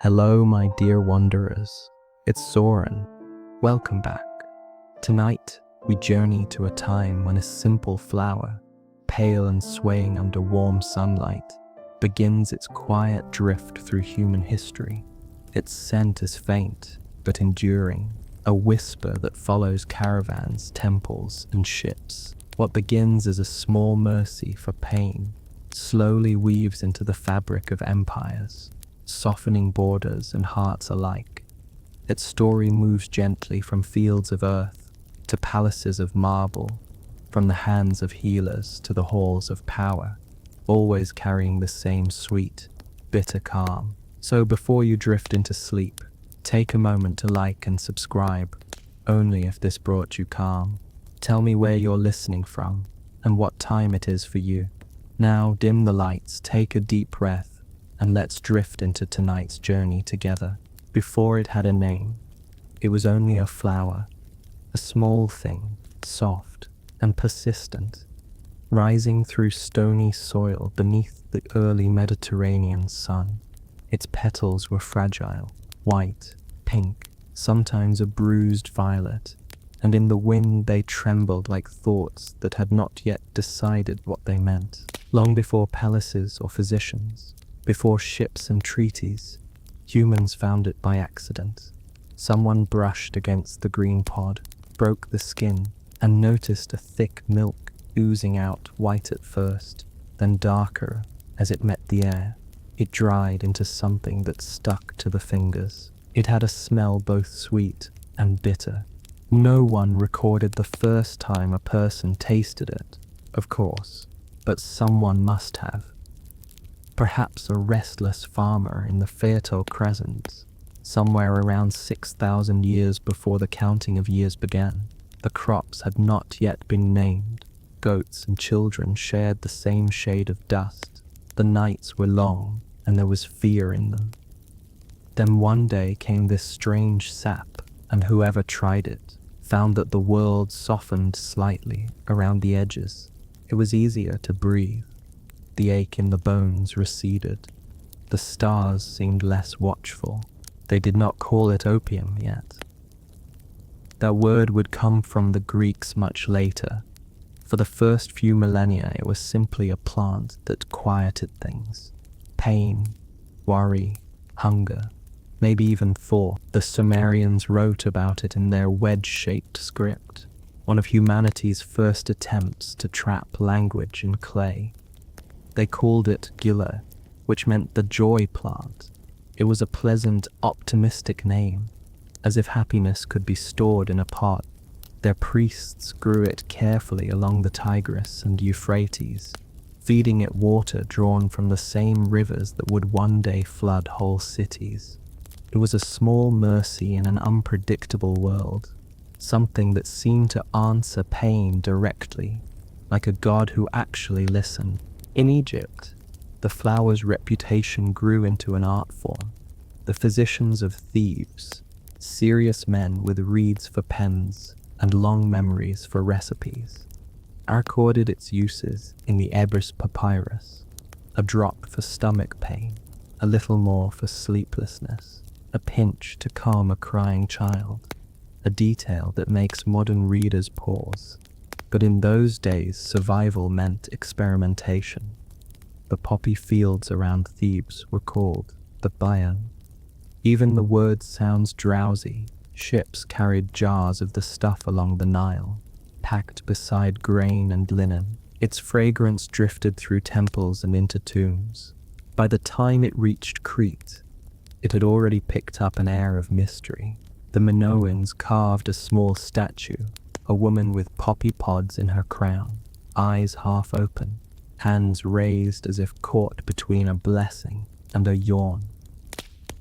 Hello, my dear wanderers. It's Soren. Welcome back. Tonight, we journey to a time when a simple flower, pale and swaying under warm sunlight, begins its quiet drift through human history. Its scent is faint, but enduring, a whisper that follows caravans, temples, and ships. What begins as a small mercy for pain slowly weaves into the fabric of empires, softening borders and hearts alike. Its story moves gently from fields of earth to palaces of marble, from the hands of healers to the halls of power, always carrying the same sweet, bitter calm. So before you drift into sleep, take a moment to like and subscribe, only if this brought you calm. Tell me where you're listening from and what time it is for you. Now dim the lights, take a deep breath, and let's drift into tonight's journey together. Before it had a name, it was only a flower, a small thing, soft and persistent, rising through stony soil beneath the early Mediterranean sun. Its petals were fragile, white, pink, sometimes a bruised violet, and in the wind they trembled like thoughts that had not yet decided what they meant. Long before palaces or physicians, before ships and treaties, humans found it by accident. Someone brushed against the green pod, broke the skin, and noticed a thick milk oozing out, white at first, then darker as it met the air. It dried into something that stuck to the fingers. It had a smell both sweet and bitter. No one recorded the first time a person tasted it, of course, but someone must have. Perhaps a restless farmer in the Fertile Crescent, somewhere around 6,000 years before the counting of years began. The crops had not yet been named. Goats and children shared the same shade of dust. The nights were long, and there was fear in them. Then one day came this strange sap, and whoever tried it found that the world softened slightly around the edges. It was easier to breathe. The ache in the bones receded. The stars seemed less watchful. They did not call it opium yet. That word would come from the Greeks much later. For the first few millennia, it was simply a plant that quieted things. Pain, worry, hunger, maybe even thought. The Sumerians wrote about it in their wedge-shaped script, one of humanity's first attempts to trap language in clay. They called it gila, which meant the joy plant. It was a pleasant, optimistic name, as if happiness could be stored in a pot. Their priests grew it carefully along the Tigris and Euphrates, feeding it water drawn from the same rivers that would one day flood whole cities. It was a small mercy in an unpredictable world, something that seemed to answer pain directly, like a god who actually listened. In Egypt, the flower's reputation grew into an art form. The physicians of Thebes, serious men with reeds for pens and long memories for recipes, recorded its uses in the Ebers papyrus. A drop for stomach pain, a little more for sleeplessness, a pinch to calm a crying child, a detail that makes modern readers pause. But in those days, survival meant experimentation. The poppy fields around Thebes were called the Bayan. Even the word sounds drowsy. Ships carried jars of the stuff along the Nile, packed beside grain and linen. Its fragrance drifted through temples and into tombs. By the time it reached Crete, it had already picked up an air of mystery. The Minoans carved a small statue, a woman with poppy pods in her crown, eyes half open, hands raised as if caught between a blessing and a yawn.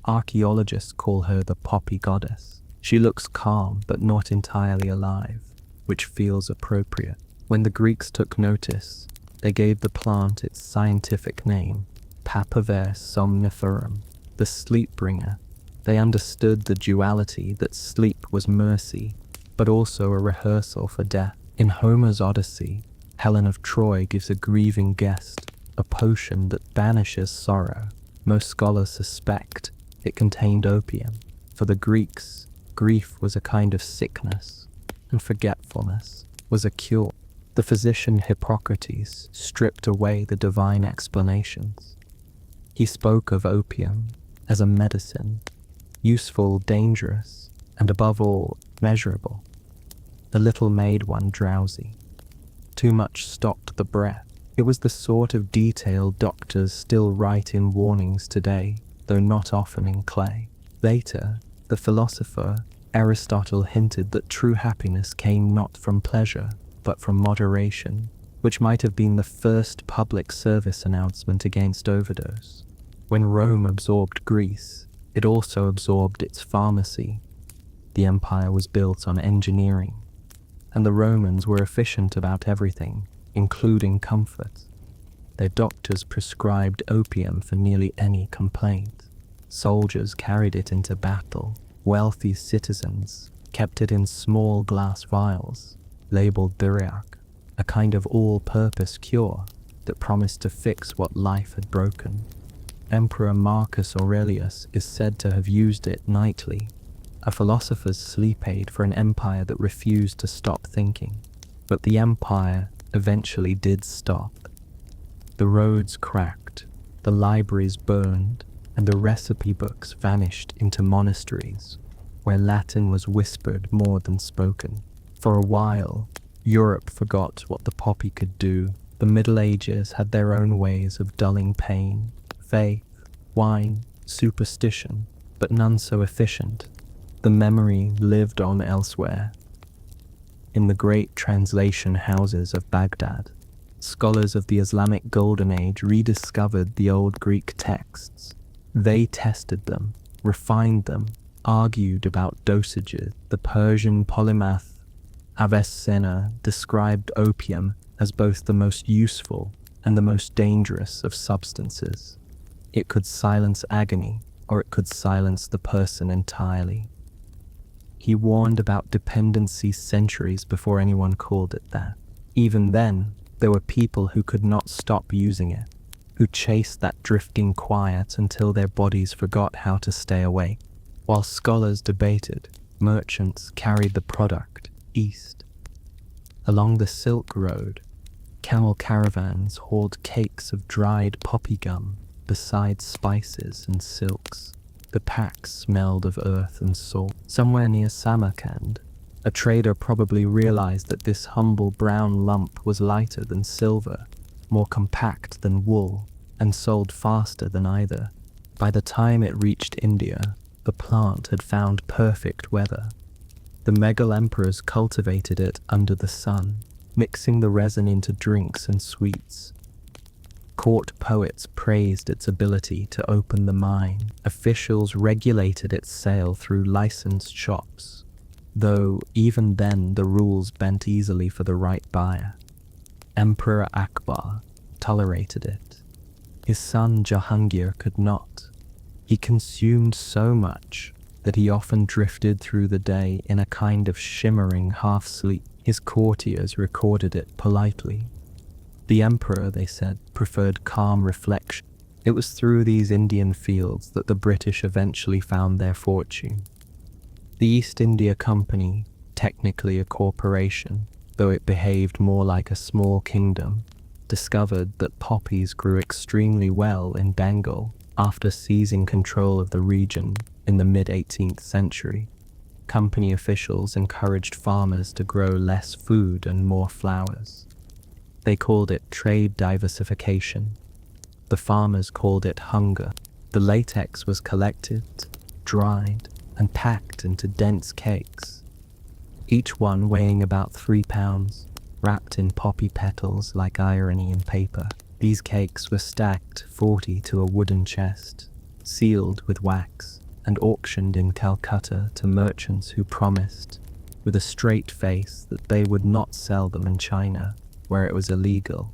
Archaeologists call her the poppy goddess. She looks calm but not entirely alive, which feels appropriate. When the Greeks took notice, they gave the plant its scientific name, Papaver somniferum, the sleep bringer. They understood the duality that sleep was mercy, but also a rehearsal for death. In Homer's Odyssey, Helen of Troy gives a grieving guest a potion that banishes sorrow. Most scholars suspect It contained opium. For the Greeks, grief was a kind of sickness, and forgetfulness was a cure. The physician Hippocrates stripped away the divine explanations. He spoke of opium as a medicine, useful, dangerous, and above all, measurable. The little made one drowsy. Too much stopped the breath. It was the sort of detail doctors still write in warnings today, though not often in clay. Later, the philosopher Aristotle hinted that true happiness came not from pleasure, but from moderation, which might have been the first public service announcement against overdose. When Rome absorbed Greece, it also absorbed its pharmacy. The empire was built on engineering, and the Romans were efficient about everything, including comfort. Their doctors prescribed opium for nearly any complaint. Soldiers carried it into battle. Wealthy citizens kept it in small glass vials, labeled duriak, a kind of all-purpose cure that promised to fix what life had broken. Emperor Marcus Aurelius is said to have used it nightly, a philosopher's sleep aid for an empire that refused to stop thinking. But the empire eventually did stop. The roads cracked, the libraries burned, and the recipe books vanished into monasteries, where Latin was whispered more than spoken. For a while, Europe forgot what the poppy could do. The Middle Ages had their own ways of dulling pain, faith, wine, superstition, but none so efficient. The memory lived on elsewhere. In the great translation houses of Baghdad, scholars of the Islamic Golden Age rediscovered the old Greek texts. They tested them, refined them, argued about dosages. The Persian polymath Avicenna described opium as both the most useful and the most dangerous of substances. It could silence agony, or it could silence the person entirely. He warned about dependency centuries before anyone called it that. Even then, there were people who could not stop using it, who chased that drifting quiet until their bodies forgot how to stay awake. While scholars debated, merchants carried the product east. Along the Silk Road, camel caravans hauled cakes of dried poppy gum beside spices and silks. The packs smelled of earth and salt. Somewhere near Samarkand, a trader probably realized that this humble brown lump was lighter than silver, more compact than wool, and sold faster than either. By the time it reached India, the plant had found perfect weather. The Mughal emperors cultivated it under the sun, mixing the resin into drinks and sweets. Court poets praised its ability to open the mind. Officials regulated its sale through licensed shops, though even then the rules bent easily for the right buyer. Emperor Akbar tolerated it. His son Jahangir could not. He consumed so much that he often drifted through the day in a kind of shimmering half-sleep. His courtiers recorded it politely. The emperor, they said, preferred calm reflection. It was through these Indian fields that the British eventually found their fortune. The East India Company, technically a corporation, though it behaved more like a small kingdom, discovered that poppies grew extremely well in Bengal after seizing control of the region in the mid-18th century. Company officials encouraged farmers to grow less food and more flowers. They called it trade diversification. The farmers called it hunger. The latex was collected, dried, and packed into dense cakes, each one weighing about 3 pounds, wrapped in poppy petals like irony in paper. These cakes were stacked 40 to a wooden chest, sealed with wax, and auctioned in Calcutta to merchants who promised, with a straight face, that they would not sell them in China, where it was illegal.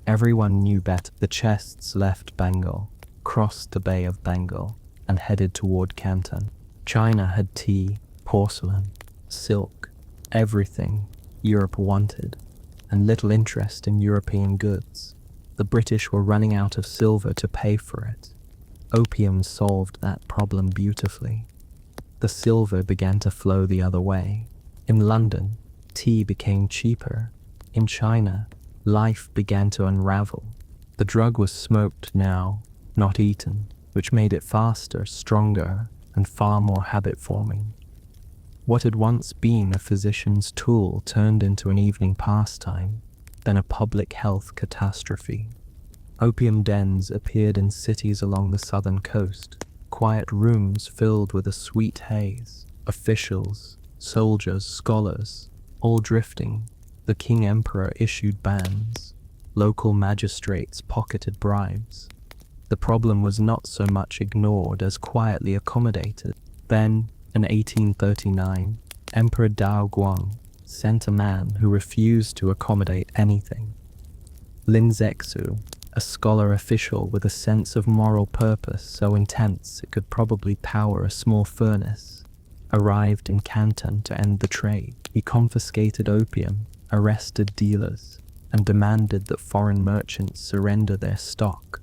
Everyone knew better. The chests left Bengal, crossed the Bay of Bengal, and headed toward Canton. China had tea, porcelain, silk, everything Europe wanted, and little interest in European goods. The British were running out of silver to pay for it. Opium solved that problem beautifully. The silver began to flow the other way. In London, tea became cheaper. In China, life began to unravel. The drug was smoked now, not eaten, which made it faster, stronger, and far more habit-forming. What had once been a physician's tool turned into an evening pastime, then a public health catastrophe. Opium dens appeared in cities along the southern coast, quiet rooms filled with a sweet haze, officials, soldiers, scholars, all drifting. The King Emperor issued bans, local magistrates pocketed bribes. The problem was not so much ignored as quietly accommodated. Then, in 1839, Emperor Dao Guang sent a man who refused to accommodate anything. Lin Zexu, a scholar official with a sense of moral purpose so intense it could probably power a small furnace, arrived in Canton to end the trade. He confiscated opium, arrested dealers, and demanded that foreign merchants surrender their stock.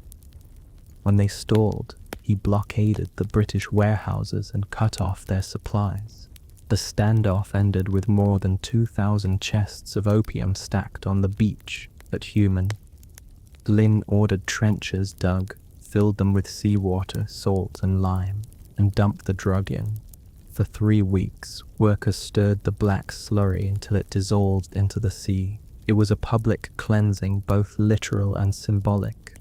When they stalled, he blockaded the British warehouses and cut off their supplies. The standoff ended with more than 2,000 chests of opium stacked on the beach at Human. Lin ordered trenches dug, filled them with seawater, salt, and lime, and dumped the drug in. For 3 weeks, workers stirred the black slurry until it dissolved into the sea. It was a public cleansing, both literal and symbolic.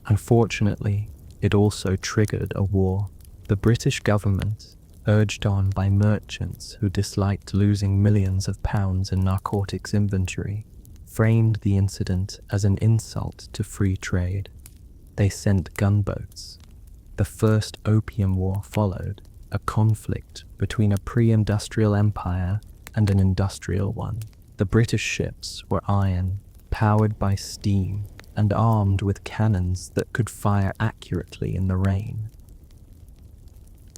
Unfortunately, it also triggered a war. The British government, urged on by merchants who disliked losing millions of pounds in narcotics inventory, framed the incident as an insult to free trade. They sent gunboats. The First Opium War followed, a conflict between a pre-industrial empire and an industrial one. The British ships were iron, powered by steam, and armed with cannons that could fire accurately in the rain.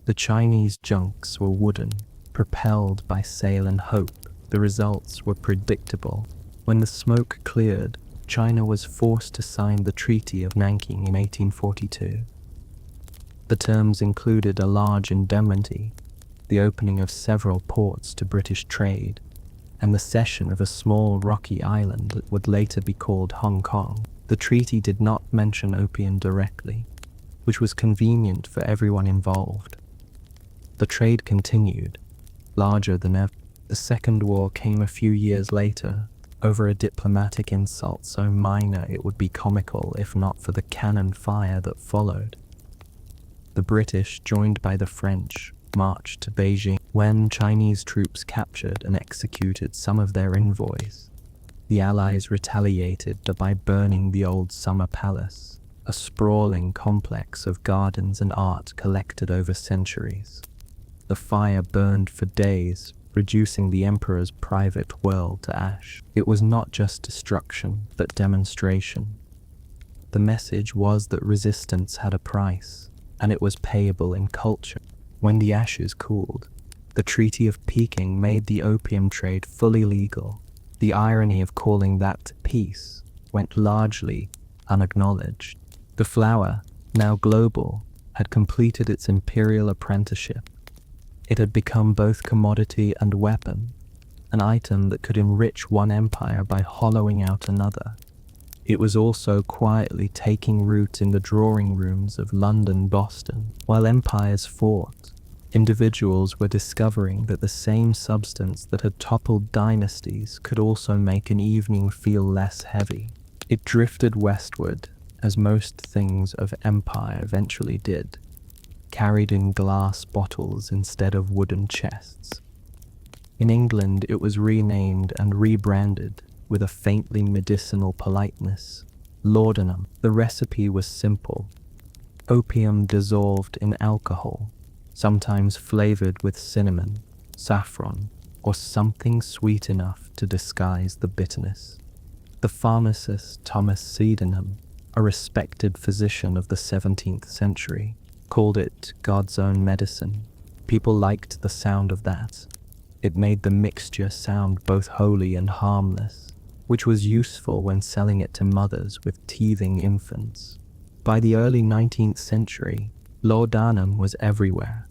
The Chinese junks were wooden, propelled by sail and hope. The results were predictable. When the smoke cleared, China was forced to sign the Treaty of Nanking in 1842. The terms included a large indemnity, the opening of several ports to British trade, and the cession of a small rocky island that would later be called Hong Kong. The treaty did not mention opium directly, which was convenient for everyone involved. The trade continued, larger than ever. The Second War came a few years later, over a diplomatic insult so minor it would be comical if not for the cannon fire that followed. The British, joined by the French, marched to Beijing. When Chinese troops captured and executed some of their envoys, the Allies retaliated by burning the old Summer Palace, a sprawling complex of gardens and art collected over centuries. The fire burned for days, reducing the emperor's private world to ash. It was not just destruction, but demonstration. The message was that resistance had a price, and it was payable in culture. When the ashes cooled, the Treaty of Peking made the opium trade fully legal. The irony of calling that peace went largely unacknowledged. The flower, now global, had completed its imperial apprenticeship. It had become both commodity and weapon, an item that could enrich one empire by hollowing out another. It was also quietly taking root in the drawing rooms of London, Boston. While empires fought, individuals were discovering that the same substance that had toppled dynasties could also make an evening feel less heavy. It drifted westward, as most things of empire eventually did, carried in glass bottles instead of wooden chests. In England, it was renamed and rebranded with a faintly medicinal politeness, Laudanum. The recipe was simple: opium dissolved in alcohol, sometimes flavored with cinnamon, saffron, or something sweet enough to disguise the bitterness. The pharmacist Thomas Sydenham, a respected physician of the 17th century, called it God's own medicine. People liked the sound of that. It made the mixture sound both holy and harmless, which was useful when selling it to mothers with teething infants. By the early 19th century, laudanum was everywhere.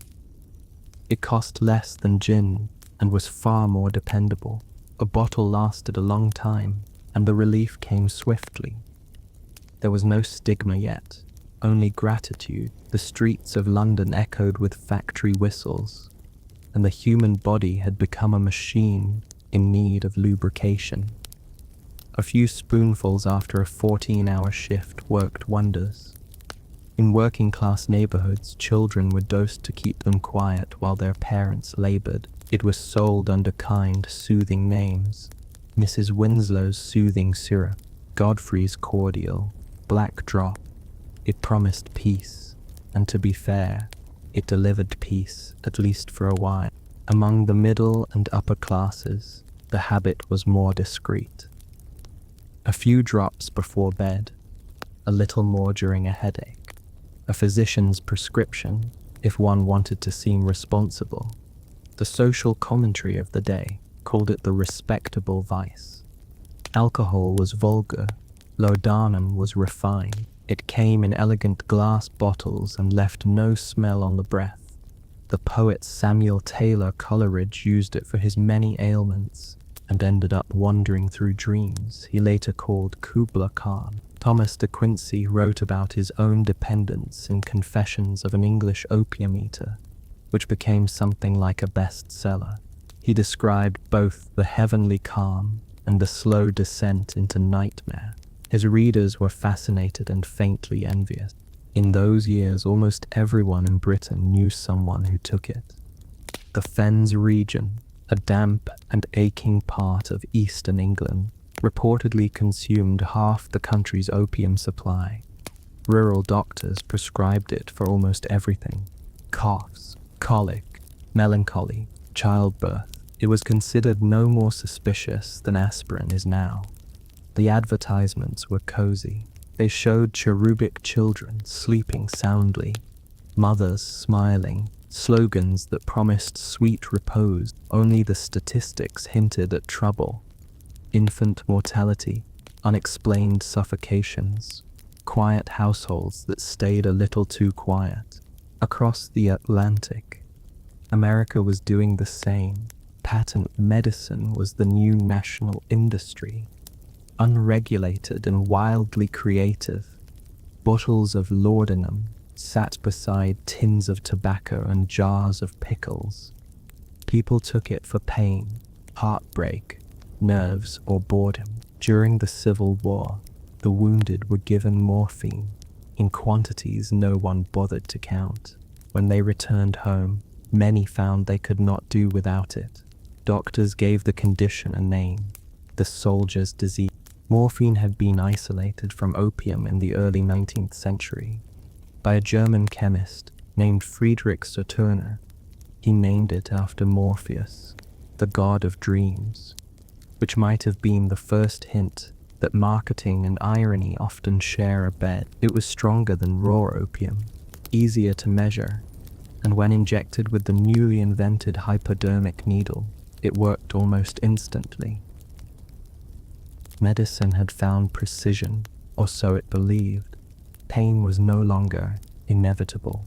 It cost less than gin and was far more dependable. A bottle lasted a long time, and the relief came swiftly. There was no stigma yet, only gratitude. The streets of London echoed with factory whistles, and the human body had become a machine in need of lubrication. A few spoonfuls after a 14-hour shift worked wonders. In working-class neighborhoods, children were dosed to keep them quiet while their parents labored. It was sold under kind, soothing names: Mrs. Winslow's Soothing Syrup, Godfrey's Cordial, Black Drop. It promised peace, and to be fair, it delivered peace, at least for a while. Among the middle and upper classes, the habit was more discreet. A few drops before bed, a little more during a headache, a physician's prescription if one wanted to seem responsible. The social commentary of the day called it the respectable vice. Alcohol was vulgar, laudanum was refined. It came in elegant glass bottles and left no smell on the breath. The poet Samuel Taylor Coleridge used it for his many ailments and ended up wandering through dreams he later called Kubla Khan. Thomas de Quincey wrote about his own dependence in Confessions of an English Opium Eater, which became something like a bestseller. He described both the heavenly calm and the slow descent into nightmare. His readers were fascinated and faintly envious. In those years, almost everyone in Britain knew someone who took it. The Fens region, a damp and aching part of eastern England, reportedly consumed half the country's opium supply. Rural doctors prescribed it for almost everything: coughs, colic, melancholy, childbirth. It was considered no more suspicious than aspirin is now. The advertisements were cozy. They showed cherubic children sleeping soundly, mothers smiling, slogans that promised sweet repose. Only the statistics hinted at trouble: infant mortality, unexplained suffocations, quiet households that stayed a little too quiet. Across the Atlantic, America was doing the same. Patent medicine was the new national industry. Unregulated and wildly creative, bottles of laudanum sat beside tins of tobacco and jars of pickles. People took it for pain, heartbreak, nerves, or boredom. During the Civil War, the wounded were given morphine in quantities no one bothered to count. When they returned home, many found they could not do without it. Doctors gave the condition a name: the soldier's disease. Morphine had been isolated from opium in the early 19th century by a German chemist named Friedrich Saturner. He named it after Morpheus, the god of dreams, which might have been the first hint that marketing and irony often share a bed. It was stronger than raw opium, easier to measure, and when injected with the newly invented hypodermic needle, it worked almost instantly. Medicine had found precision, or so it believed. Pain was no longer inevitable.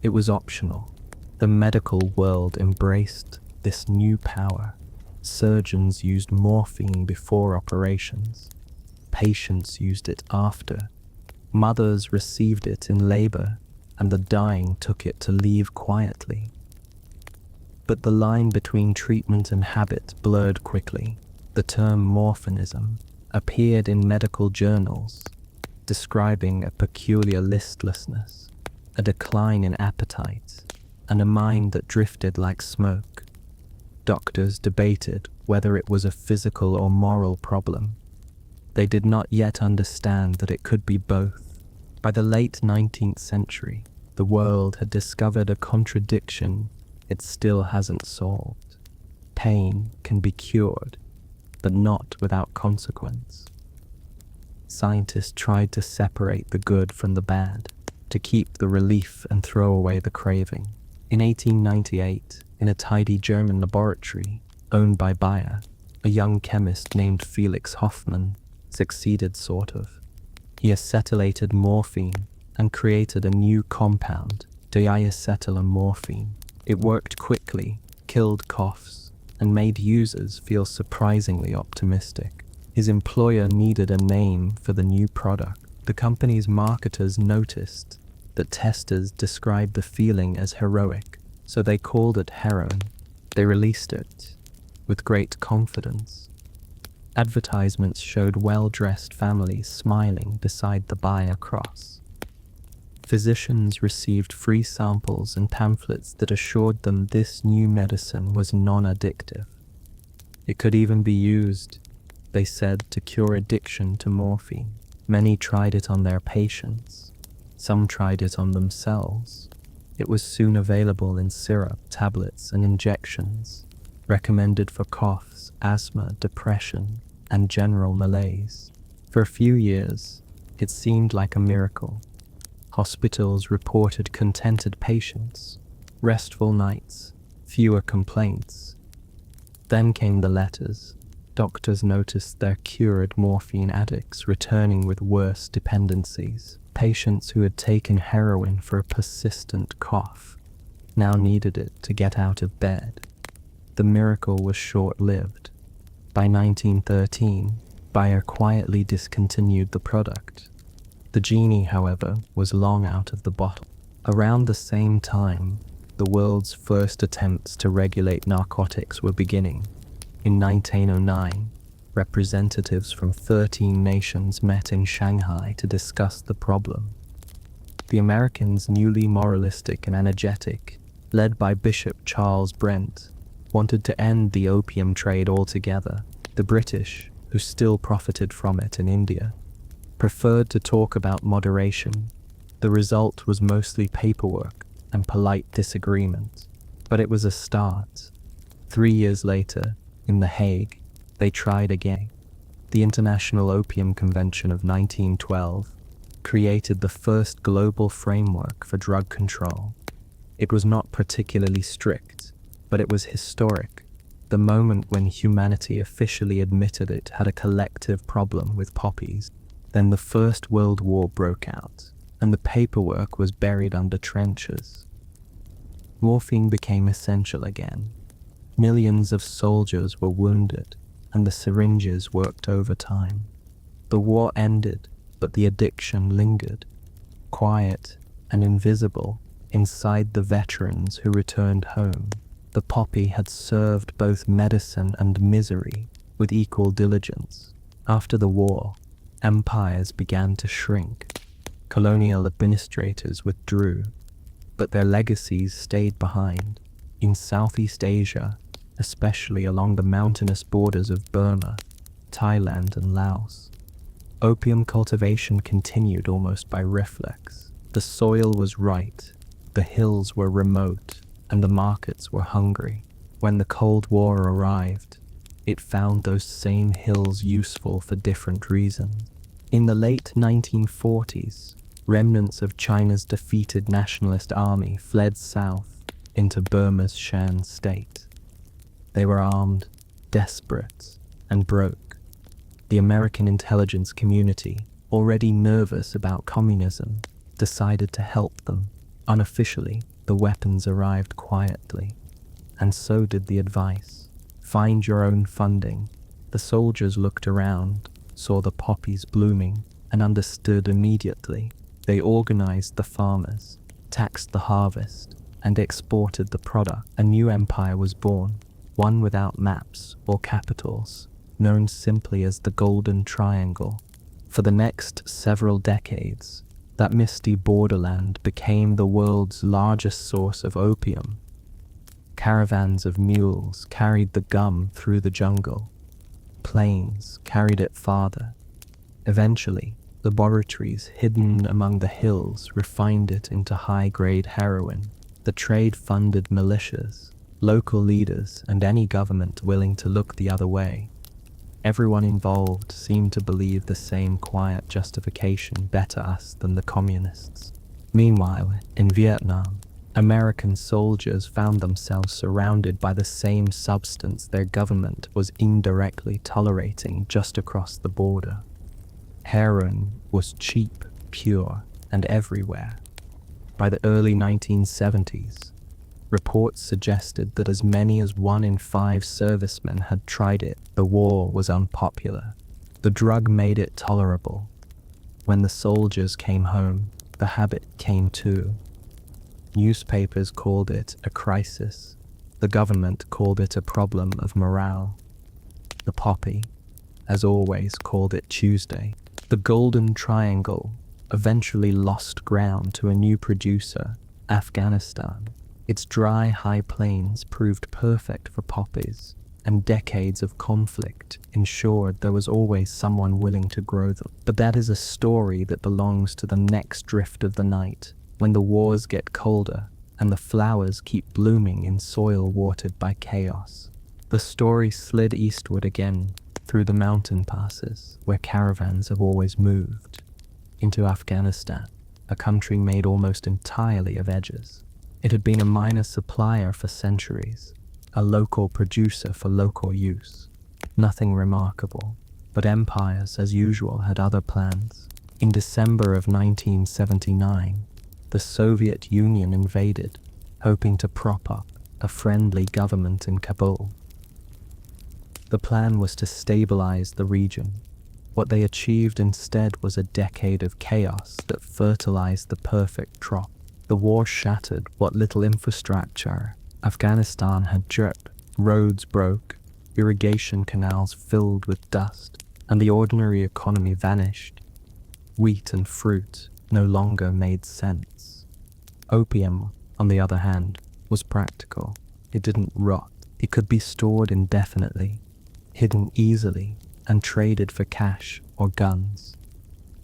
It was optional. The medical world embraced this new power. Surgeons used morphine before operations. Patients used it after. Mothers received it in labor, and the dying took it to leave quietly. But the line between treatment and habit blurred quickly. The term morphinism appeared in medical journals, describing a peculiar listlessness, a decline in appetite, and a mind that drifted like smoke. Doctors debated whether it was a physical or moral problem. They did not yet understand that it could be both. By the late 19th century, the world had discovered a contradiction it still hasn't solved. Pain can be cured, but not without consequence. Scientists tried to separate the good from the bad, to keep the relief and throw away the craving. In 1898, in a tidy German laboratory owned by Bayer, a young chemist named Felix Hoffmann succeeded, sort of. He acetylated morphine and created a new compound, diacetylmorphine. It worked quickly, killed coughs, and made users feel surprisingly optimistic. His employer needed a name for the new product. The company's marketers noticed that testers described the feeling as heroic, so they called it Heroin. They released it with great confidence. Advertisements showed well-dressed families smiling beside the buyer cross. Physicians received free samples and pamphlets that assured them this new medicine was non-addictive. It could even be used, they said, to cure addiction to morphine. Many tried it on their patients. Some tried it on themselves. It was soon available in syrup, tablets, and injections, recommended for coughs, asthma, depression, and general malaise. For a few years, it seemed like a miracle. Hospitals reported contented patients, restful nights, fewer complaints. Then came the letters. Doctors noticed their cured morphine addicts returning with worse dependencies. Patients who had taken heroin for a persistent cough now needed it to get out of bed. The miracle was short-lived. By 1913, Bayer quietly discontinued the product. The genie, however, was long out of the bottle. Around the same time, the world's first attempts to regulate narcotics were beginning. In 1909, representatives from 13 nations met in Shanghai to discuss the problem. The Americans, newly moralistic and energetic, led by Bishop Charles Brent, wanted to end the opium trade altogether. The British, who still profited from it in India, preferred to talk about moderation. The result was mostly paperwork and polite disagreement, but it was a start. 3 years later, in The Hague, they tried again. The International Opium Convention of 1912 created the first global framework for drug control. It was not particularly strict, but it was historic. The moment when humanity officially admitted it had a collective problem with poppies. Then the First World War broke out, and the paperwork was buried under trenches. Morphine became essential again. Millions of soldiers were wounded, and the syringes worked overtime. The war ended, but the addiction lingered, quiet and invisible, inside the veterans who returned home. The poppy had served both medicine and misery with equal diligence. After the war, empires began to shrink. Colonial administrators withdrew, but their legacies stayed behind. In Southeast Asia, especially along the mountainous borders of Burma, Thailand, and Laos, opium cultivation continued almost by reflex. The soil was right, the hills were remote, and the markets were hungry. When the Cold War arrived, it found those same hills useful for different reasons. In the late 1940s, remnants of China's defeated nationalist army fled south into Burma's Shan state. They were armed, desperate, and broke. The American intelligence community, already nervous about communism, decided to help them. Unofficially, the weapons arrived quietly, and so did the advice. Find your own funding. The soldiers looked around, saw the poppies blooming, and understood immediately. They organized the farmers, taxed the harvest, and exported the product. A new empire was born, one without maps or capitals, known simply as the Golden Triangle. For the next several decades, that misty borderland became the world's largest source of opium. Caravans of mules carried the gum through the jungle. Planes carried it farther. Eventually, laboratories hidden among the hills refined it into high-grade heroin. The trade funded militias, local leaders, and any government willing to look the other way. Everyone involved seemed to believe the same quiet justification: better us than the communists. Meanwhile, in Vietnam, American soldiers found themselves surrounded by the same substance their government was indirectly tolerating just across the border. Heroin was cheap, pure, and everywhere. By the early 1970s, reports suggested that as many as 1 in 5 servicemen had tried it. The war was unpopular. The drug made it tolerable. When the soldiers came home, the habit came too. Newspapers called it a crisis. The government called it a problem of morale. The poppy, as always, called it Tuesday. The Golden Triangle eventually lost ground to a new producer, Afghanistan. Its dry, high plains proved perfect for poppies, and decades of conflict ensured there was always someone willing to grow them. But that is a story that belongs to the next drift of the night, when the wars get colder and the flowers keep blooming in soil watered by chaos. The story slid eastward again through the mountain passes where caravans have always moved, into Afghanistan, a country made almost entirely of edges. It had been a minor supplier for centuries, a local producer for local use. Nothing remarkable, but empires, as usual, had other plans. In December of 1979, the Soviet Union invaded, hoping to prop up a friendly government in Kabul. The plan was to stabilize the region. What they achieved instead was a decade of chaos that fertilized the perfect crop. The war shattered what little infrastructure Afghanistan had dripped. Roads broke, irrigation canals filled with dust, and the ordinary economy vanished. Wheat and fruit no longer made sense. Opium, on the other hand, was practical. It didn't rot. It could be stored indefinitely, hidden easily, and traded for cash or guns.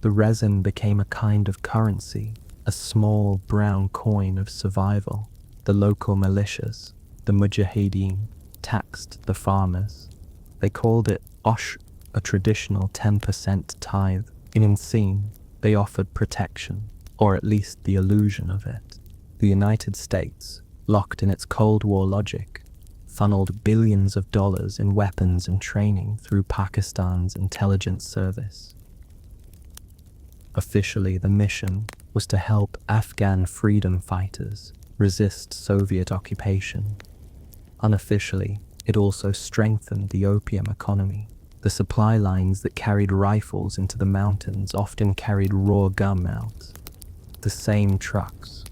The resin became a kind of currency, a small brown coin of survival. The local militias, the mujahideen, taxed the farmers. They called it osh, a traditional 10% tithe. In Insane, they offered protection, or at least the illusion of it. The United States, locked in its Cold War logic, funneled billions of dollars in weapons and training through Pakistan's intelligence service. Officially, the mission was to help Afghan freedom fighters resist Soviet occupation. Unofficially, it also strengthened the opium economy. The supply lines that carried rifles into the mountains often carried raw gum out. The same trucks,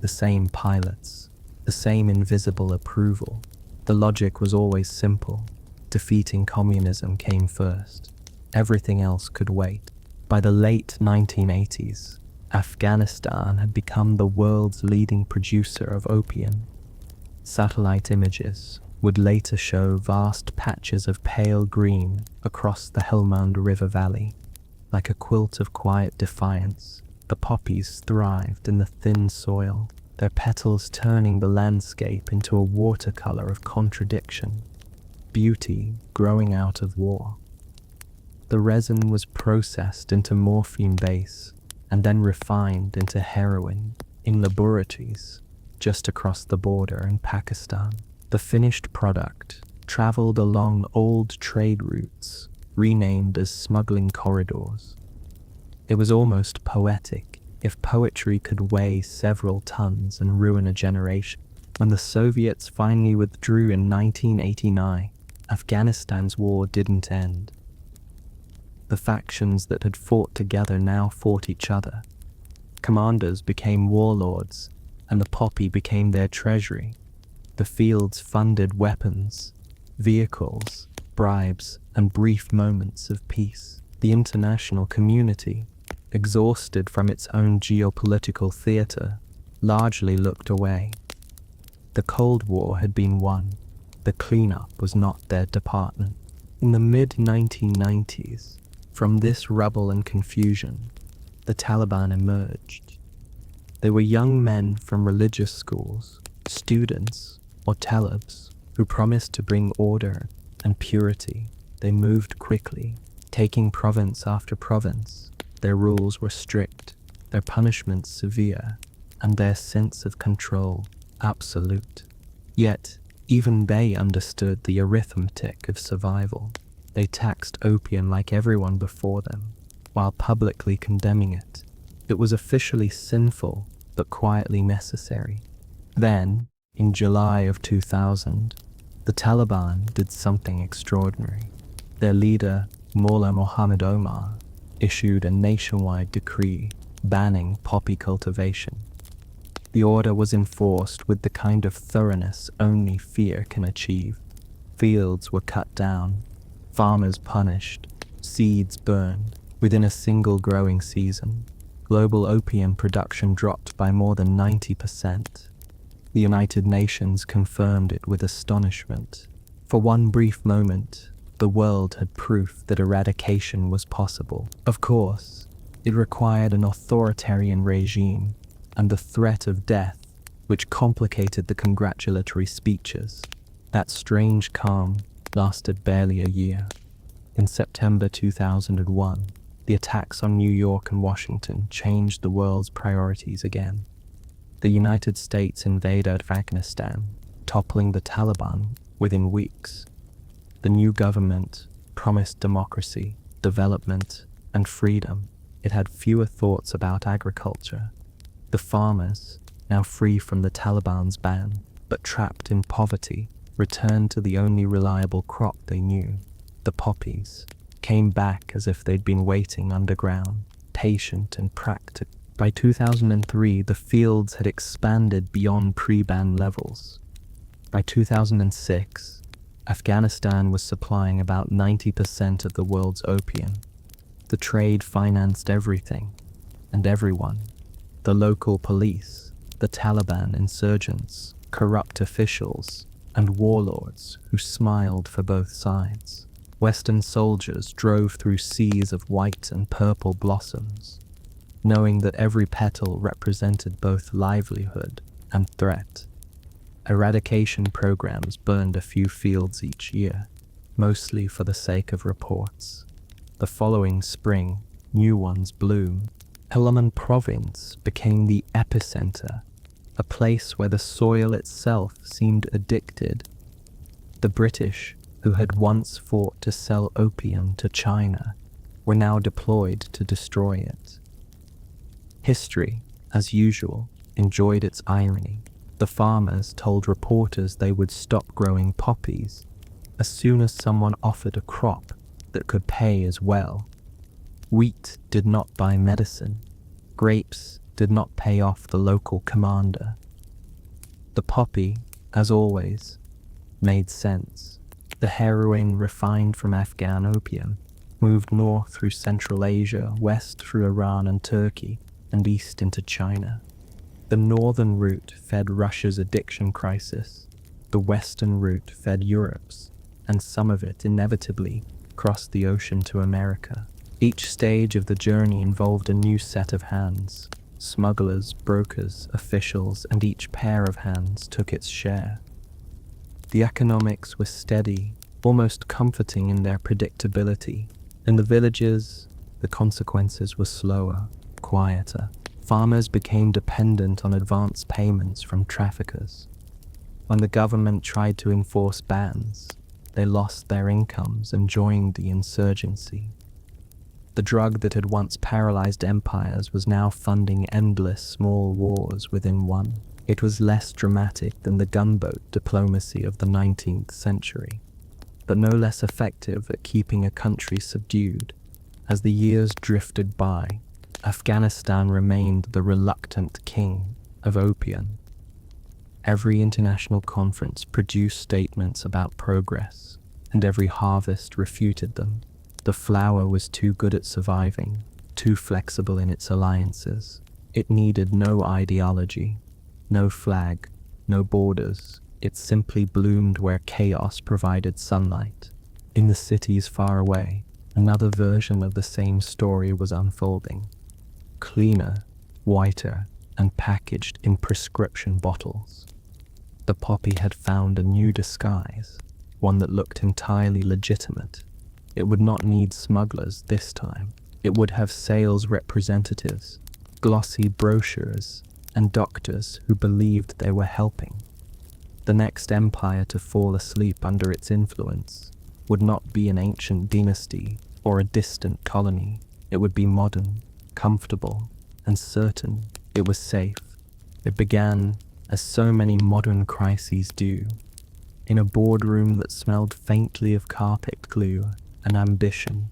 the same pilots, the same invisible approval. The logic was always simple. Defeating communism came first. Everything else could wait. By the late 1980s, Afghanistan had become the world's leading producer of opium. Satellite images would later show vast patches of pale green across the Helmand River Valley. Like a quilt of quiet defiance, the poppies thrived in the thin soil, their petals turning the landscape into a watercolor of contradiction, beauty growing out of war. The resin was processed into morphine base and then refined into heroin in laboratories just across the border in Pakistan. The finished product traveled along old trade routes, renamed as smuggling corridors. It was almost poetic, if poetry could weigh several tons and ruin a generation. When the Soviets finally withdrew in 1989, Afghanistan's war didn't end. The factions that had fought together now fought each other. Commanders became warlords, and the poppy became their treasury. The fields funded weapons, vehicles, bribes, and brief moments of peace. The international community, exhausted from its own geopolitical theater, largely looked away. The Cold War had been won. The cleanup was not their department. In the mid-1990s, from this rubble and confusion, the Taliban emerged. They were young men from religious schools, students, or talibs, who promised to bring order and purity. They moved quickly, taking province after province. Their rules were strict, their punishments severe, and their sense of control absolute. Yet, even they understood the arithmetic of survival. They taxed opium like everyone before them, while publicly condemning it. It was officially sinful, but quietly necessary. Then, in July of 2000, the Taliban did something extraordinary. Their leader, Mullah Mohammed Omar, issued a nationwide decree banning poppy cultivation. The order was enforced with the kind of thoroughness only fear can achieve. Fields were cut down, farmers punished, seeds burned. Within a single growing season, global opium production dropped by more than 90%. The United Nations confirmed it with astonishment. For one brief moment, the world had proof that eradication was possible. Of course, it required an authoritarian regime and the threat of death, which complicated the congratulatory speeches. That strange calm lasted barely a year. In September 2001, the attacks on New York and Washington changed the world's priorities again. The United States invaded Afghanistan, toppling the Taliban within weeks. The new government promised democracy, development, and freedom. It had fewer thoughts about agriculture. The farmers, now free from the Taliban's ban, but trapped in poverty, returned to the only reliable crop they knew. The poppies came back as if they'd been waiting underground, patient and practical. By 2003, the fields had expanded beyond pre-ban levels. By 2006, Afghanistan was supplying about 90% of the world's opium. The trade financed everything and everyone. The local police, the Taliban insurgents, corrupt officials, and warlords who smiled for both sides. Western soldiers drove through seas of white and purple blossoms, knowing that every petal represented both livelihood and threat. Eradication programs burned a few fields each year, mostly for the sake of reports. The following spring, new ones bloomed. Helmand province became the epicenter, a place where the soil itself seemed addicted. The British, who had once fought to sell opium to China, were now deployed to destroy it. History, as usual, enjoyed its irony. The farmers told reporters they would stop growing poppies as soon as someone offered a crop that could pay as well. Wheat did not buy medicine. Grapes did not pay off the local commander. The poppy, as always, made sense. The heroin refined from Afghan opium moved north through Central Asia, west through Iran and Turkey, and east into China. The northern route fed Russia's addiction crisis. The western route fed Europe's, and some of it inevitably crossed the ocean to America. Each stage of the journey involved a new set of hands. Smugglers, brokers, officials, and each pair of hands took its share. The economics were steady, almost comforting in their predictability. In the villages, the consequences were slower, quieter. Farmers became dependent on advance payments from traffickers. When the government tried to enforce bans, they lost their incomes and joined the insurgency. The drug that had once paralyzed empires was now funding endless small wars within one. It was less dramatic than the gunboat diplomacy of the 19th century, but no less effective at keeping a country subdued. As the years drifted by, Afghanistan remained the reluctant king of opium. Every international conference produced statements about progress, and every harvest refuted them. The flower was too good at surviving, too flexible in its alliances. It needed no ideology, no flag, no borders. It simply bloomed where chaos provided sunlight. In the cities far away, another version of the same story was unfolding. Cleaner, whiter, and packaged in prescription bottles. The poppy had found a new disguise, one that looked entirely legitimate. It would not need smugglers this time. It would have sales representatives, glossy brochures, and doctors who believed they were helping. The next empire to fall asleep under its influence would not be an ancient dynasty or a distant colony. It would be modern, comfortable, and certain it was safe. It began, as so many modern crises do, in a boardroom that smelled faintly of carpet glue and ambition.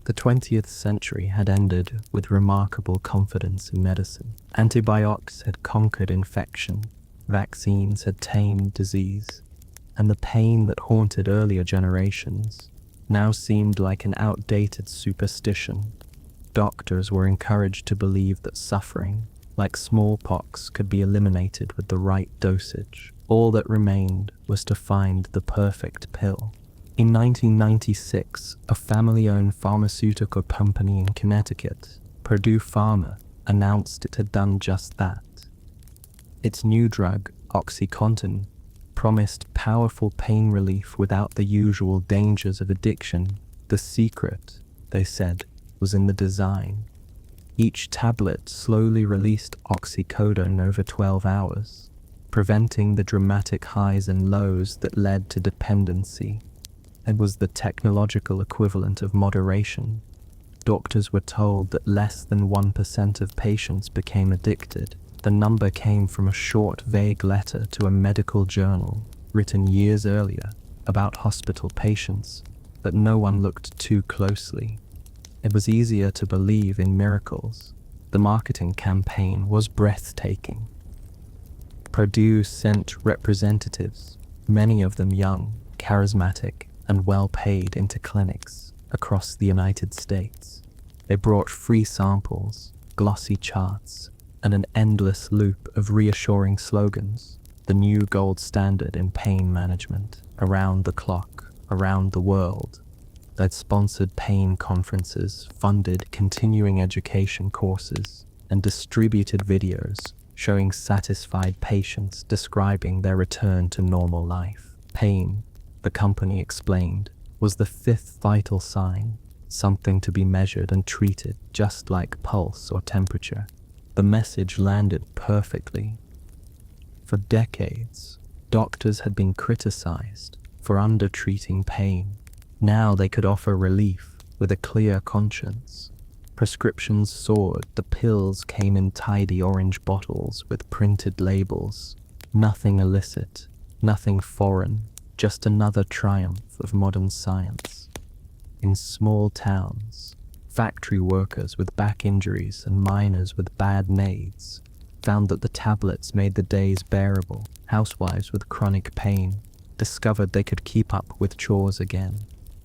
The 20th century had ended with remarkable confidence in medicine. Antibiotics had conquered infection, vaccines had tamed disease, and the pain that haunted earlier generations now seemed like an outdated superstition. Doctors were encouraged to believe that suffering, like smallpox, could be eliminated with the right dosage. All that remained was to find the perfect pill. In 1996, a family-owned pharmaceutical company in Connecticut, Purdue Pharma, announced it had done just that. Its new drug, OxyContin, promised powerful pain relief without the usual dangers of addiction. The secret, they said, was in the design. Each tablet slowly released oxycodone over 12 hours, preventing the dramatic highs and lows that led to dependency. It was the technological equivalent of moderation. Doctors were told that less than 1% of patients became addicted. The number came from a short, vague letter to a medical journal written years earlier about hospital patients, but no one looked too closely. It was easier to believe in miracles. The marketing campaign was breathtaking. Purdue sent representatives, many of them young, charismatic, and well-paid, into clinics across the United States. They brought free samples, glossy charts, and an endless loop of reassuring slogans, the new gold standard in pain management, around the clock, around the world. They'd sponsored pain conferences, funded continuing education courses, and distributed videos showing satisfied patients describing their return to normal life. Pain, the company explained, was the fifth vital sign, something to be measured and treated just like pulse or temperature. The message landed perfectly. For decades, doctors had been criticized for undertreating pain. Now they could offer relief with a clear conscience. Prescriptions soared. The pills came in tidy orange bottles with printed labels. Nothing illicit, nothing foreign, just another triumph of modern science. In small towns, factory workers with back injuries and miners with bad nades found that the tablets made the days bearable. Housewives with chronic pain discovered they could keep up with chores again.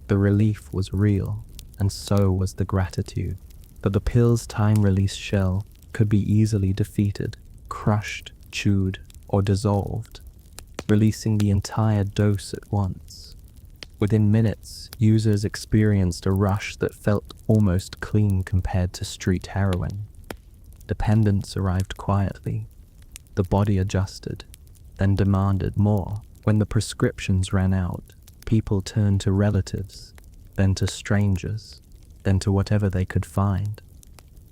The relief was real, and so was the gratitude. But the pill's time-release shell could be easily defeated, crushed, chewed, or dissolved, releasing the entire dose at once. Within minutes, users experienced a rush that felt almost clean compared to street heroin. Dependence arrived quietly. The body adjusted, then demanded more. When the prescriptions ran out, people turned to relatives, then to strangers, then to whatever they could find.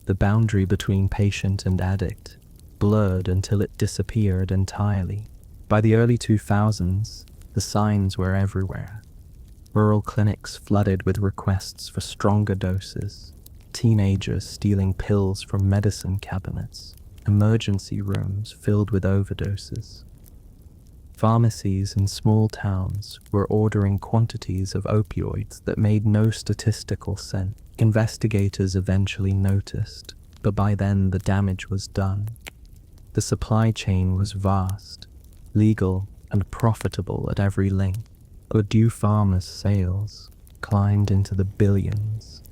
The boundary between patient and addict blurred until it disappeared entirely. By the early 2000s, the signs were everywhere. Rural clinics flooded with requests for stronger doses, teenagers stealing pills from medicine cabinets, emergency rooms filled with overdoses. Pharmacies in small towns were ordering quantities of opioids that made no statistical sense. Investigators eventually noticed, but by then the damage was done. The supply chain was vast, legal and profitable at every link. Purdue Pharma's sales climbed into the billions.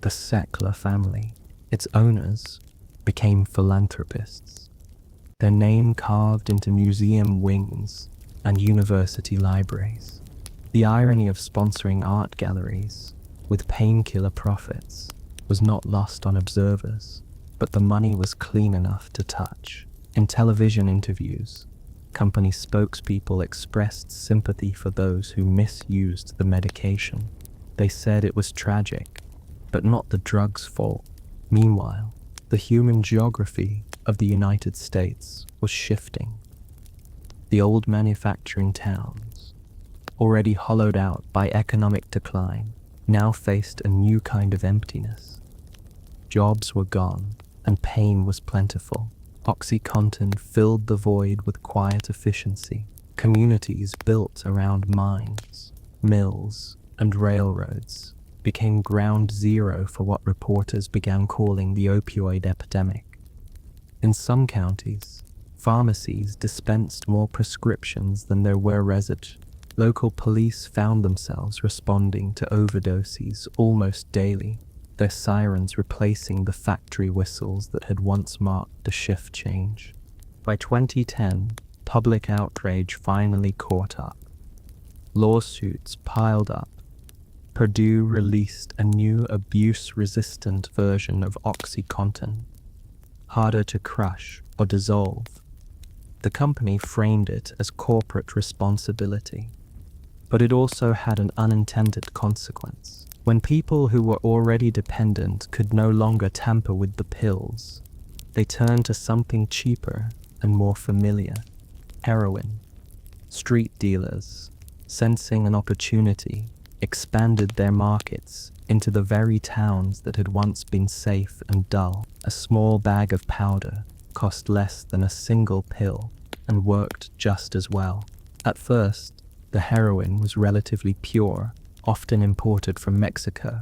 The Sackler family, its owners, became philanthropists, their name carved into museum wings and university libraries. The irony of sponsoring art galleries with painkiller profits was not lost on observers, but the money was clean enough to touch. In television interviews, company spokespeople expressed sympathy for those who misused the medication. They said it was tragic, but not the drug's fault. Meanwhile, the human geography of the United States was shifting. The old manufacturing towns, already hollowed out by economic decline, now faced a new kind of emptiness. Jobs were gone, and pain was plentiful. OxyContin filled the void with quiet efficiency. Communities built around mines, mills, and railroads became ground zero for what reporters began calling the opioid epidemic. In some counties, pharmacies dispensed more prescriptions than there were residents. Local police found themselves responding to overdoses almost daily, their sirens replacing the factory whistles that had once marked the shift change. By 2010, public outrage finally caught up. Lawsuits piled up. Purdue released a new abuse-resistant version of OxyContin, harder to crush or dissolve. The company framed it as corporate responsibility, but it also had an unintended consequence. When people who were already dependent could no longer tamper with the pills, they turned to something cheaper and more familiar: heroin. Street dealers, sensing an opportunity, expanded their markets into the very towns that had once been safe and dull. A small bag of powder cost less than a single pill and worked just as well. At first, the heroin was relatively pure, often imported from Mexico,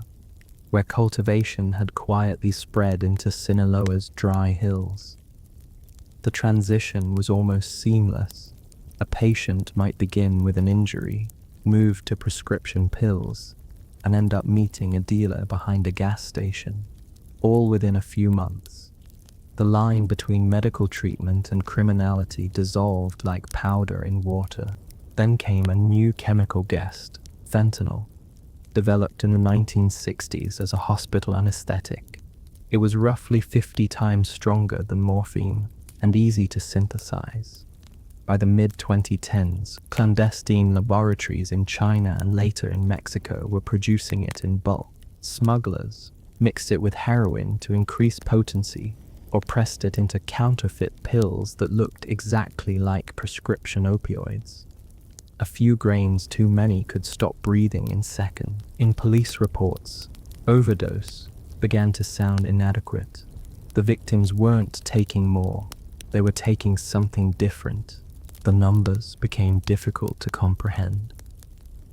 where cultivation had quietly spread into Sinaloa's dry hills. The transition was almost seamless. A patient might begin with an injury, move to prescription pills, and end up meeting a dealer behind a gas station, all within a few months. The line between medical treatment and criminality dissolved like powder in water. Then came a new chemical guest, fentanyl, developed in the 1960s as a hospital anesthetic. It was roughly 50 times stronger than morphine and easy to synthesize. By the mid-2010s, clandestine laboratories in China and later in Mexico were producing it in bulk. Smugglers mixed it with heroin to increase potency or pressed it into counterfeit pills that looked exactly like prescription opioids. A few grains too many could stop breathing in seconds. In police reports, overdose began to sound inadequate. The victims weren't taking more, they were taking something different. The numbers became difficult to comprehend.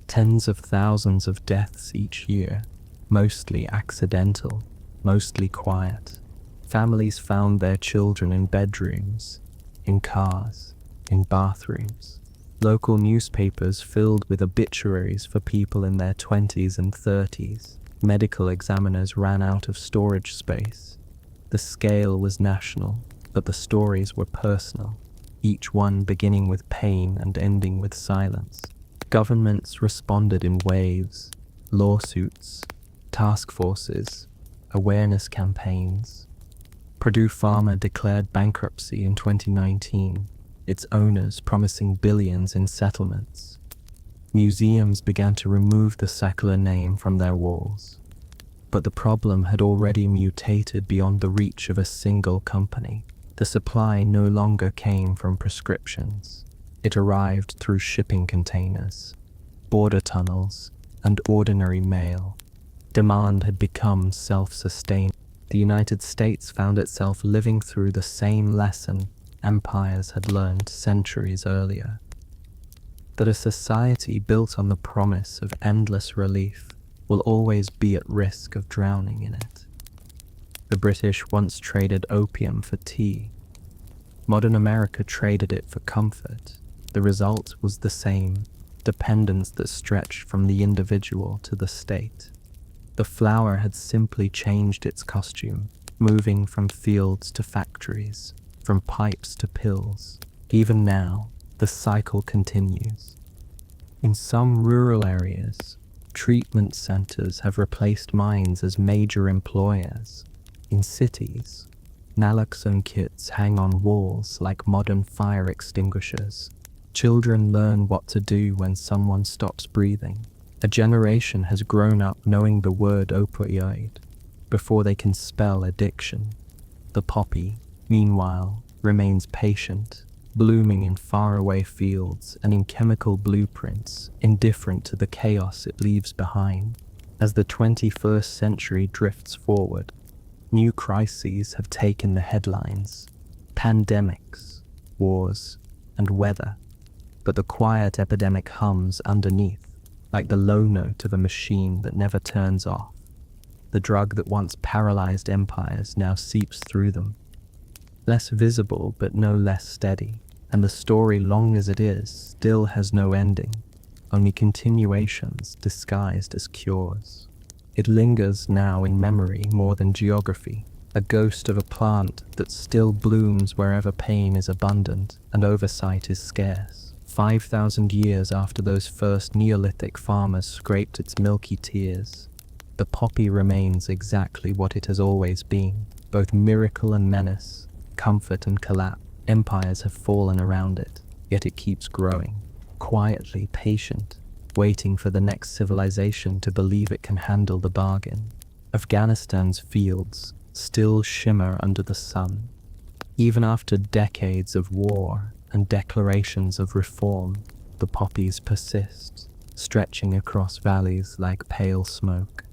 Tens of thousands of deaths each year, mostly accidental, mostly quiet. Families found their children in bedrooms, in cars, in bathrooms. Local newspapers filled with obituaries for people in their 20s and 30s. Medical examiners ran out of storage space. The scale was national, but the stories were personal, each one beginning with pain and ending with silence. Governments responded in waves: lawsuits, task forces, awareness campaigns. Purdue Pharma declared bankruptcy in 2019, its owners promising billions in settlements. Museums began to remove the secular name from their walls. But the problem had already mutated beyond the reach of a single company. The supply no longer came from prescriptions. It arrived through shipping containers, border tunnels, and ordinary mail. Demand had become self-sustained. The United States found itself living through the same lesson empires had learned centuries earlier: that a society built on the promise of endless relief will always be at risk of drowning in it. The British once traded opium for tea. Modern America traded it for comfort. The result was the same: dependence that stretched from the individual to the state. The flower had simply changed its costume, moving from fields to factories, from pipes to pills. Even now, the cycle continues. In some rural areas, treatment centers have replaced mines as major employers. In cities, naloxone kits hang on walls like modern fire extinguishers. Children learn what to do when someone stops breathing. A generation has grown up knowing the word opioid before they can spell addiction. The poppy, meanwhile, remains patient, blooming in faraway fields and in chemical blueprints, indifferent to the chaos it leaves behind. As the 21st century drifts forward, New crises have taken the headlines: pandemics, wars, and weather. But the quiet epidemic hums underneath, like the low note of a machine that never turns off. The drug that once paralyzed empires now seeps through them. Less visible, but no less steady. And the story, long as it is, still has no ending, only continuations disguised as cures. It lingers now in memory more than geography, a ghost of a plant that still blooms wherever pain is abundant and oversight is scarce. 5,000 years after those first Neolithic farmers scraped its milky tears, the poppy remains exactly what it has always been, both miracle and menace, comfort and collapse. Empires have fallen around it, yet it keeps growing, quietly patient, waiting for the next civilization to believe it can handle the bargain. Afghanistan's fields still shimmer under the sun. Even after decades of war and declarations of reform, the poppies persist, stretching across valleys like pale smoke.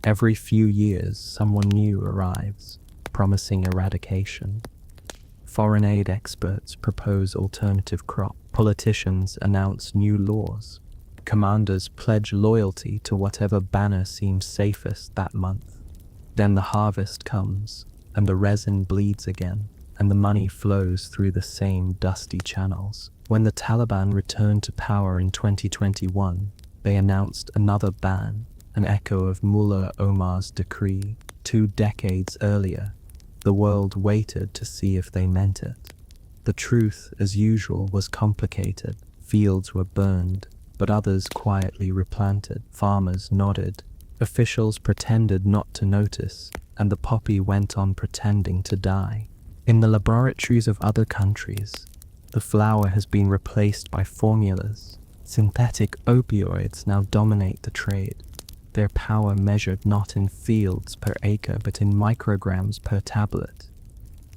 Every few years, someone new arrives, promising eradication. Foreign aid experts propose alternative crops. Politicians announce new laws. Commanders pledge loyalty to whatever banner seems safest that month. Then the harvest comes, and the resin bleeds again, and the money flows through the same dusty channels. When the Taliban returned to power in 2021, they announced another ban, an echo of Mullah Omar's decree. 2 decades earlier, the world waited to see if they meant it. The truth, as usual, was complicated. Fields were burned, but others quietly replanted. Farmers nodded. Officials pretended not to notice, and the poppy went on pretending to die. In the laboratories of other countries, the flower has been replaced by formulas. Synthetic opioids now dominate the trade, their power measured not in fields per acre but in micrograms per tablet.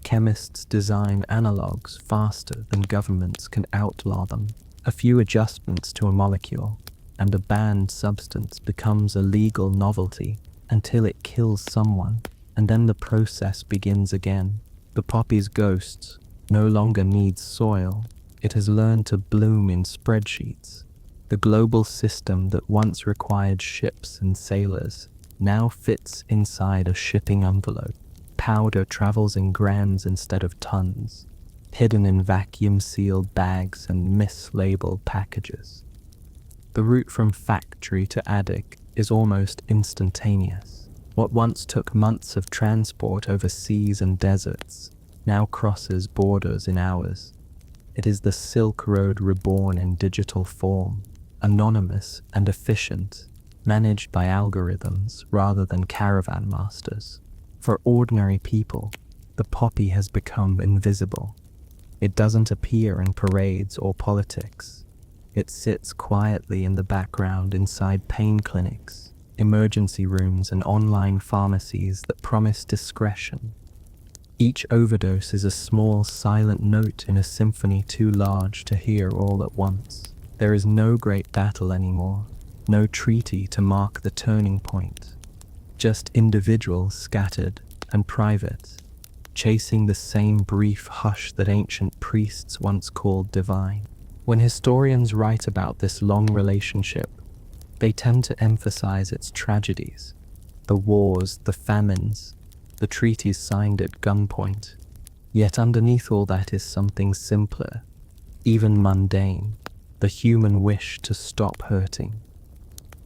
Chemists design analogues faster than governments can outlaw them. A few adjustments to a molecule, and a banned substance becomes a legal novelty until it kills someone, and then the process begins again. The poppy's ghost no longer needs soil. It has learned to bloom in spreadsheets. The global system that once required ships and sailors now fits inside a shipping envelope. Powder travels in grams instead of tons, hidden in vacuum-sealed bags and mislabeled packages. The route from factory to attic is almost instantaneous. What once took months of transport over seas and deserts now crosses borders in hours. It is the Silk Road reborn in digital form, anonymous and efficient, managed by algorithms rather than caravan masters. For ordinary people, the poppy has become invisible. It doesn't appear in parades or politics. It sits quietly in the background inside pain clinics, emergency rooms, and online pharmacies that promise discretion. Each overdose is a small, silent note in a symphony too large to hear all at once. There is no great battle anymore, no treaty to mark the turning point. Just individuals scattered and private, chasing the same brief hush that ancient priests once called divine. When historians write about this long relationship, they tend to emphasize its tragedies, the wars, the famines, the treaties signed at gunpoint. Yet underneath all that is something simpler, even mundane, the human wish to stop hurting.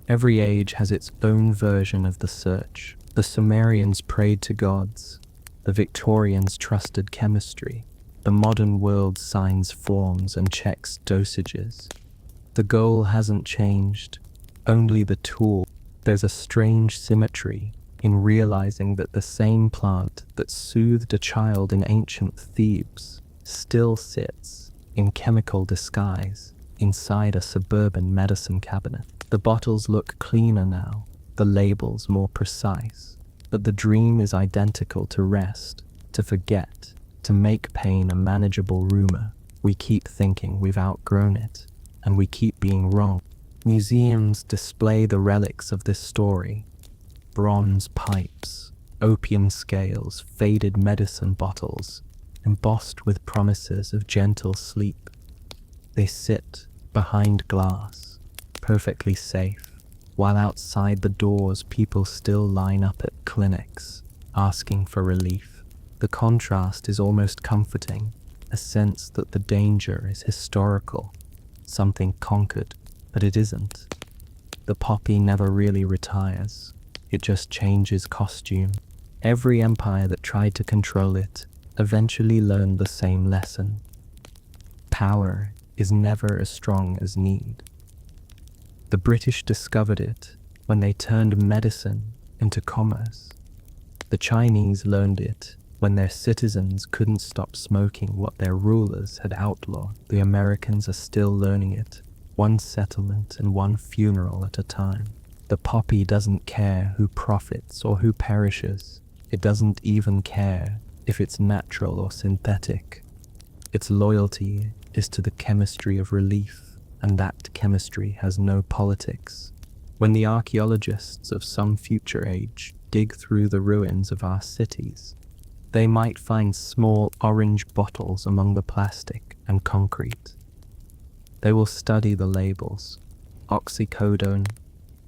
Every age has its own version of the search. The Sumerians prayed to gods, the Victorians trusted chemistry, the modern world signs forms and checks dosages. The goal hasn't changed, only the tool. There's a strange symmetry in realizing that the same plant that soothed a child in ancient Thebes still sits, in chemical disguise, inside a suburban medicine cabinet. The bottles look cleaner now, the labels more precise, but the dream is identical: to rest, to forget, to make pain a manageable rumor. We keep thinking we've outgrown it, and we keep being wrong. Museums display the relics of this story: bronze pipes, opium scales, faded medicine bottles, embossed with promises of gentle sleep. They sit behind glass, perfectly safe, while outside the doors people still line up at clinics, asking for relief. The contrast is almost comforting, a sense that the danger is historical, something conquered, but it isn't. The poppy never really retires, it just changes costume. Every empire that tried to control it eventually learned the same lesson. Power is never as strong as need. The British discovered it when they turned medicine into commerce. The Chinese learned it when their citizens couldn't stop smoking what their rulers had outlawed. The Americans are still learning it, one settlement and one funeral at a time. The poppy doesn't care who profits or who perishes. It doesn't even care if it's natural or synthetic. Its loyalty is to the chemistry of relief, and that chemistry has no politics. When the archaeologists of some future age dig through the ruins of our cities, they might find small orange bottles among the plastic and concrete. They will study the labels: OxyContin,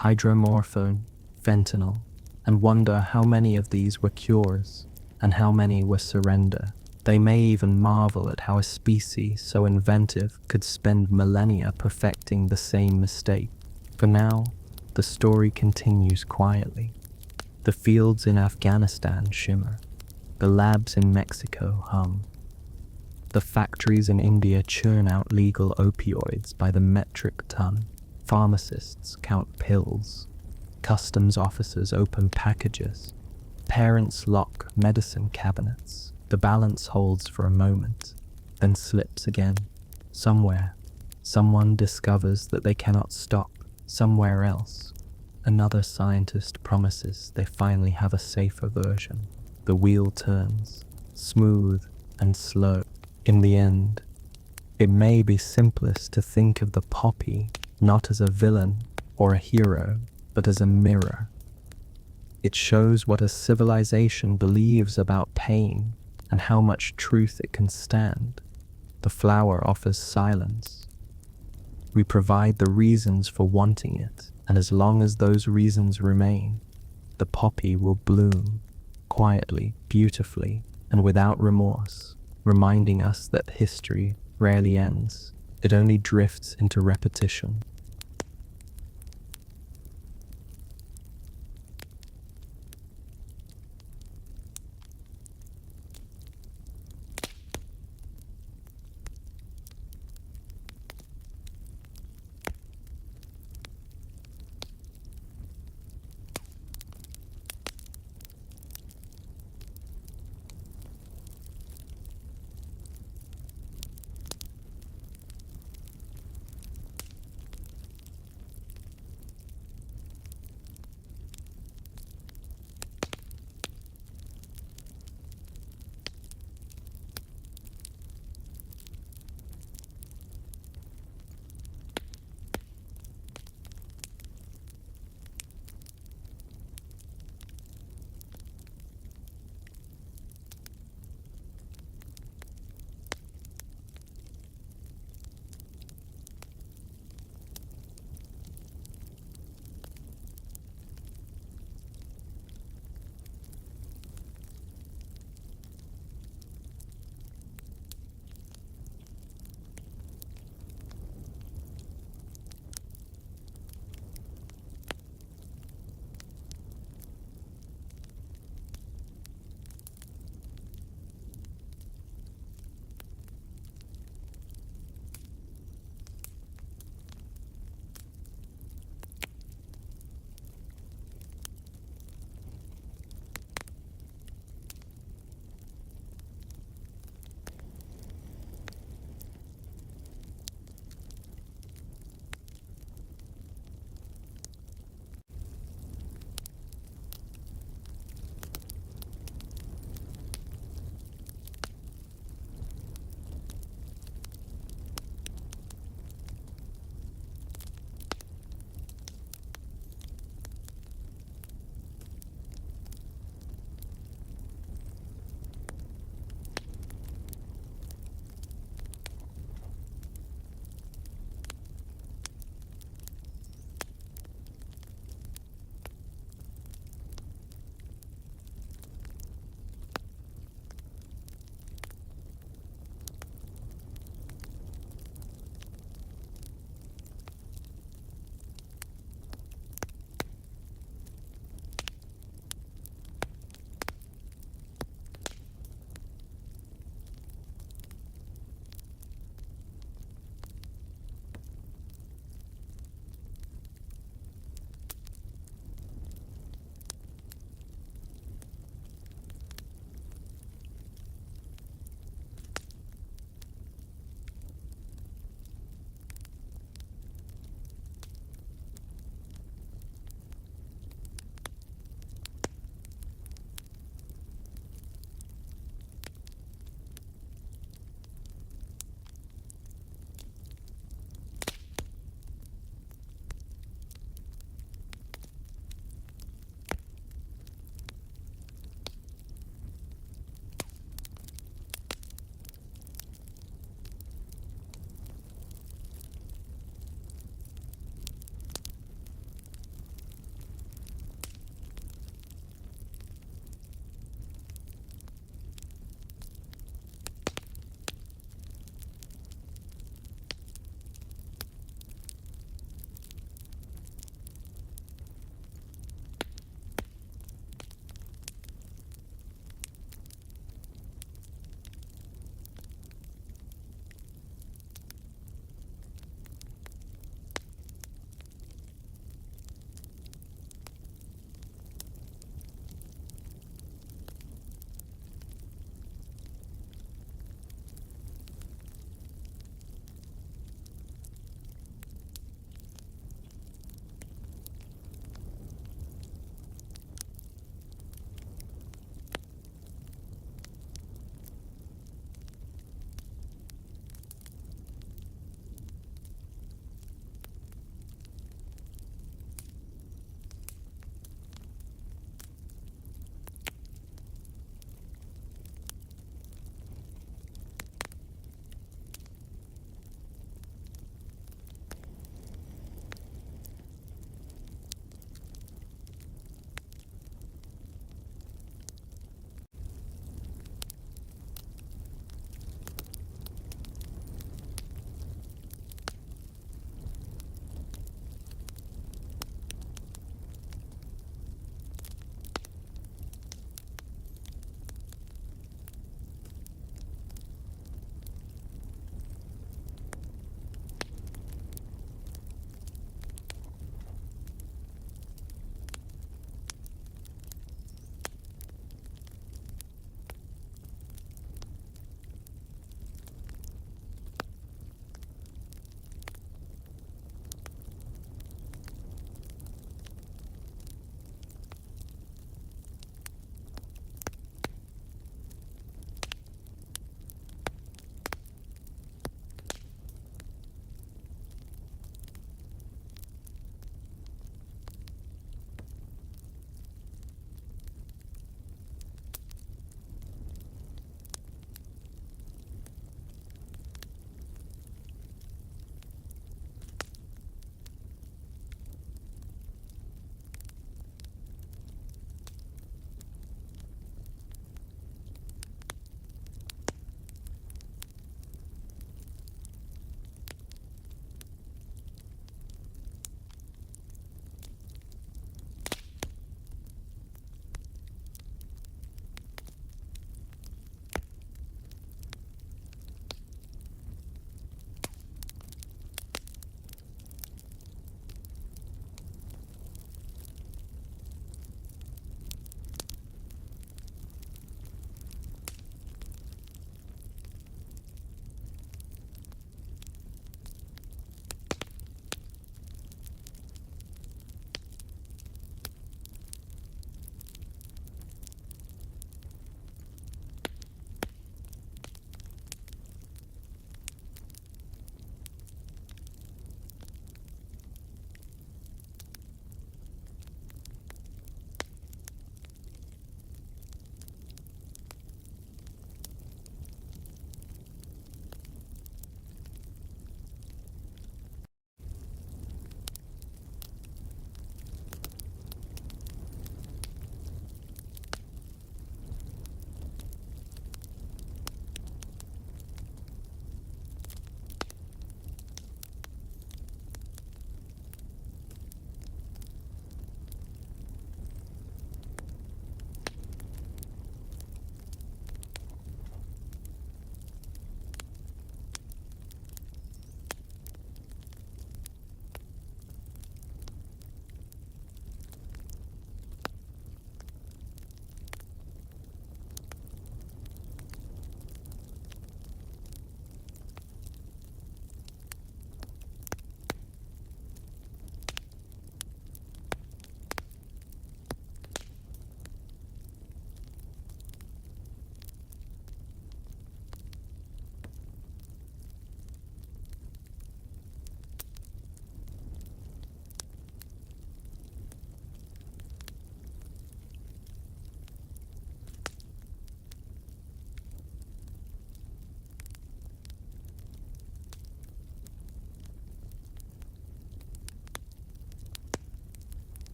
hydromorphone, fentanyl, and wonder how many of these were cures and how many were surrender. They may even marvel at how a species so inventive could spend millennia perfecting the same mistake. For now, the story continues quietly. The fields in Afghanistan shimmer. The labs in Mexico hum. The factories in India churn out legal opioids by the metric ton. Pharmacists count pills. Customs officers open packages. Parents lock medicine cabinets. The balance holds for a moment, then slips again. Somewhere, someone discovers that they cannot stop. Somewhere else, another scientist promises they finally have a safer version. The wheel turns, smooth and slow. In the end, it may be simplest to think of the poppy not as a villain or a hero, but as a mirror. It shows what a civilization believes about pain and how much truth it can stand. The flower offers silence. We provide the reasons for wanting it, and as long as those reasons remain, the poppy will bloom, quietly, beautifully, and without remorse, reminding us that history rarely ends. It only drifts into repetition.